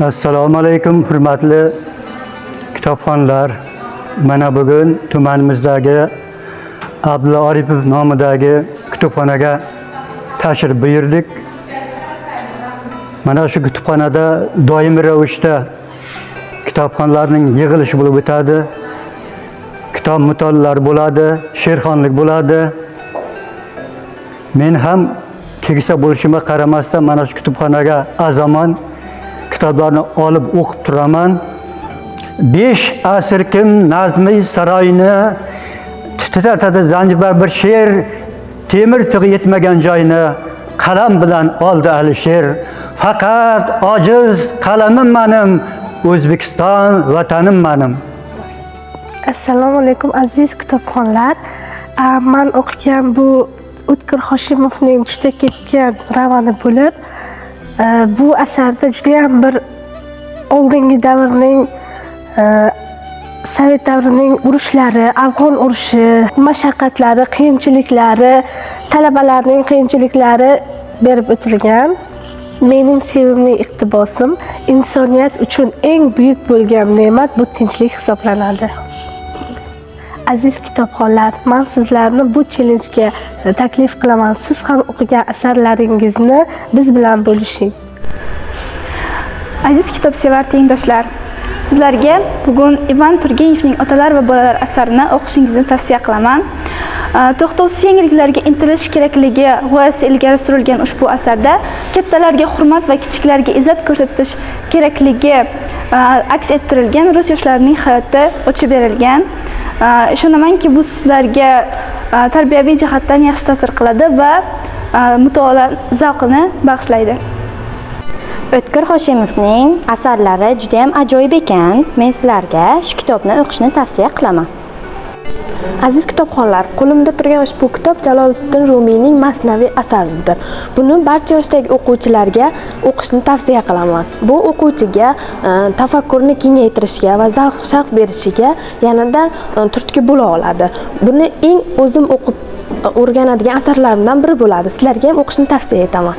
Assalomu alaykum hurmatli kitobxonlar. Mana bugun tumanimizdagi Abdulla Aripov nomidagi kutubxonaga tashrif buyurdik. Mana shu kutubxonada doimiy ravishda kitobxonlarning yig'ilishi bo'lib o'tadi. Kitob mutolaalar bo'ladi, she'rxonlik bo'ladi. Men ham keksa bo'lishimga qaramasdan mana shu kutubxonaga azaman kitoblarni olib o'qib turaman. 5 asr kim nazmi saroyini titratadi zanjibar bir she'r, temir tig'i yetmagan joyni qalam bilan oldi Alisher. Faqat ojiz qalamim menim, O'zbekiston vatanim menim. Assalomu alaykum aziz kitobxonlar. Men o'qigan bu O'tkir Hoshimovning tushda ketgan romani bo'lib, bu asarda juda ham bir oldingi davrning Sovet davrining urushlari, Afg'on urushi, mashaqqatlari, qiyinchiliklari, talabalarning qiyinchiliklari berib o'tilgan. Mening sevimli iqtibosim, insoniyat uchun eng buyuk bo'lgan ne'mat bu tinchlik hisoblanadi. Aziz kitobxonlar, men sizlarni bu challenjga taklif qilaman. Siz ham o'qigan asarlaringizni biz bilan bo'lishing. Aziz kitobsevar tengdoshlar, sizlarga bugun Ivan Turgenevning Otalar va bolalar asarini o'qishingizni tavsiya qilaman. To'xtovsiz yangiliklarga intilish kerakligi g'oyasi ilgari surilgan ushbu asarda kattalarga hurmat va kichiklarga izzat ko'rsatish kerakligi aks ettirilgan, rus yoshlarining hayoti ochib berilgan. Ishonamanki, bu sizlarga tarbiyaviy jihatdan yaxshi ta'sir qiladi va mutolaa zavqini bag'ishlaydi. O'tkir Hoshimovning asarlari juda ham ajoyib ekan. Men sizlarga shu kitobni o'qishni tavsiya qilaman. Aziz kitobxonlar, qo'limda turgan ushbu kitob Jaloliddin Rumiyning masnaviy asaridir. Buni barcha yoshdagi o'quvchilarga o'qishni tavsiya qilaman. Bu o'quvchiga tafakkurni kengaytirishiga va zavq-shavq berishiga yanada turtki bo'la oladi. Buni eng o'zim o'qib o'rganadigan asarlarimdan biri bo'ladi. Sizlarga ham o'qishni tavsiya etaman.